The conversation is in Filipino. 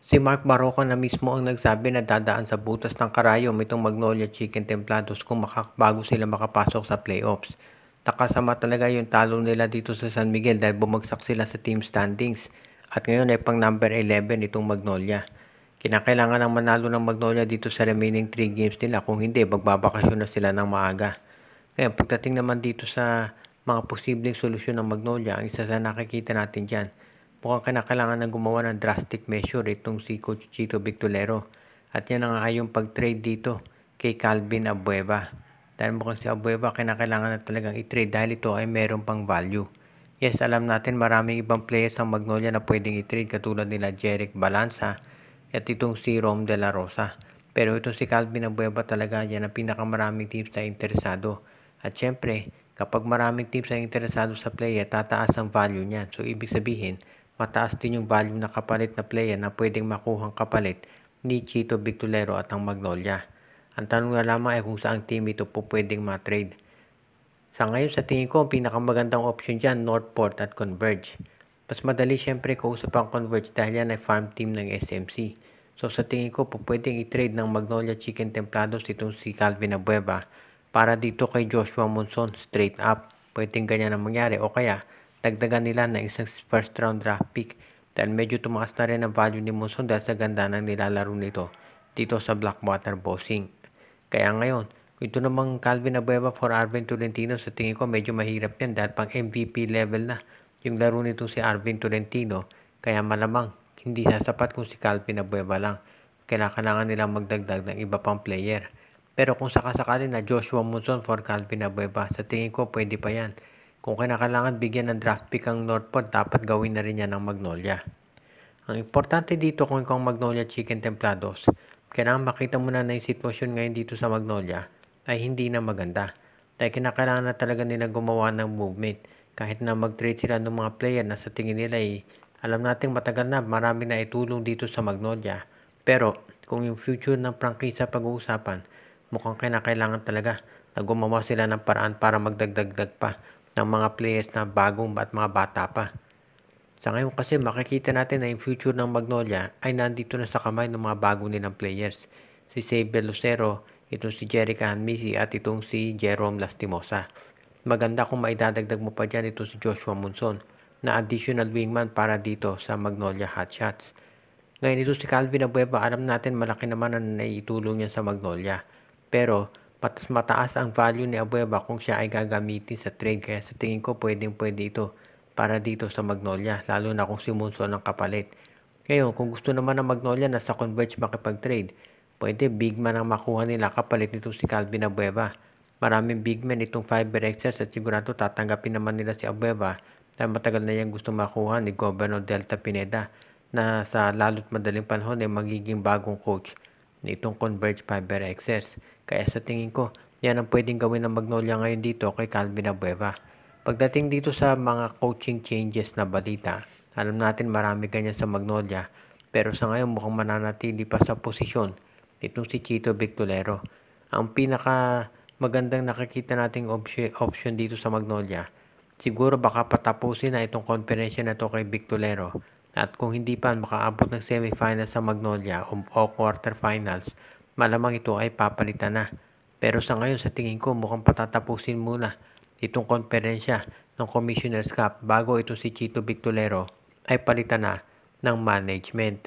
Si Mark Barroca na mismo ang nagsabi na dadaan sa butas ng karayom itong Magnolia Chicken Templados kung bago sila makapasok sa playoffs. Nakasama talaga yung talo nila dito sa San Miguel dahil bumagsak sila sa team standings. At ngayon ay pang number 11 itong Magnolia. Kinakailangan ng manalo ng Magnolia dito sa remaining 3 games nila, kung hindi magbabakasyon na sila ng maaga. Ngayon, pagdating naman dito sa mga posibleng solusyon ng Magnolia, ang isa sa nakikita natin dyan, mukhang kinakailangan na gumawa ng drastic measure itong si Coach Chito Victolero. At yan ang yung pag-trade dito kay Calvin Abueva. Dahil mukhang si Abueva kinakailangan na talagang i-trade dahil ito ay meron pang value. Yes, alam natin maraming ibang players ang Magnolia na pwedeng i-trade katulad nila Jeric Balanza at itong si Rom De La Rosa. Pero itong si Calvin Abueva talaga yan ang pinakamaraming teams na interesado. At syempre, kapag maraming teams na interesado sa player, tataas ang value niyan. So, ibig sabihin, mataas din yung value na kapalit na player na pwedeng makuhang kapalit ni Chito Victolero at ang Magnolia. Ang tanong na lamang ay kung saang team ito po pwedeng ma-trade. Sa ngayon, sa tingin ko, ang pinakamagandang option dyan, Northport at Converge. Mas madali syempre kausap ang Converge dahil yan ay farm team ng SMC. So sa tingin ko po pwedeng i-trade ng Magnolia Chicken Templados itong si Calvin Abueva para dito kay Joshua Monson straight up. Pwedeng ganyan ang mangyari o kaya dagdagan nila ng isang first round draft pick dahil medyo tumaas na rin ang value ni Monson dahil sa ganda ng nilalaro nito dito sa Blackwater Bossing. Kaya ngayon, ito namang Calvin Abueva for Arvin Tolentino, sa tingin ko medyo mahirap yan dahil pang MVP level na yung laro nito si Arvin Tolentino. Kaya malamang hindi sasapat kung si Calvin Abueva lang. Kailangan nilang magdagdag ng iba pang player. Pero kung sakasakali na Joshua Monson for Calvin Abueva, sa tingin ko pwede pa yan. Kung kailangan bigyan ng draft pick ang Northport, dapat gawin na rin yan ng Magnolia. Ang importante dito kung ikaw Magnolia Chicken Templados, kailangan makita mo na yung sitwasyon ngayon dito sa Magnolia ay hindi na maganda. Dahil kinakailangan na talaga nila gumawa ng movement. Kahit na mag-trade sila ng mga player na sa tingin nila ay alam nating matagal na marami na itulong dito sa Magnolia. Pero kung yung future ng prangkisa pag-uusapan, mukhang kinakailangan talaga na gumawa sila ng paraan para magdagdag pa ng mga players na bagong at mga bata pa. Sa ngayon kasi makikita natin na yung future ng Magnolia ay nandito na sa kamay ng mga bago nilang players. Si Xavier Lucero, itong si Jerica Hanmisi at itong si Jerome Lastimosa. Maganda kung maidadagdag mo pa dyan itong si Joshua Monson na additional wingman para dito sa Magnolia Hotshots. Ngayon ito si Calvin Abueva, alam natin malaki naman ang naitulong niya sa Magnolia. Pero mataas ang value ni Abueva kung siya ay gagamitin sa trade, kaya sa tingin ko pwede ito para dito sa Magnolia, lalo na kung si Monson ang kapalit. Ngayon, kung gusto naman ng Magnolia na sa Converge makipag-trade, pwede big man ang makuha nila kapalit nito si Calvin Abueva. Maraming big man itong Fiber Excess at sigurado tatanggapin naman nila si Abueva dahil matagal na yung gusto makuha ni Governor Delta Pineda na sa lalo't madaling panahon ay magiging bagong coach nitong Converge Fiber Excess. Kaya sa tingin ko, yan ang pwedeng gawin ng Magnolia ngayon dito kay Calvin Abueva. Pagdating dito sa mga coaching changes na balita, alam natin marami ganyan sa Magnolia, pero sa ngayon mukhang mananatili pa sa posisyon itong si Chito Victolero. Ang pinaka magandang nakikita nating option dito sa Magnolia, siguro baka patapusin na itong konferensya na to kay Victolero. At kung hindi pa makaabot ng semifinals sa Magnolia o quarterfinals, malamang ito ay papalitan na. Pero sa ngayon sa tingin ko mukhang patatapusin muna itong konferensya ng Commissioner's Cup bago ito si Chito Victolero ay palitan na ng management.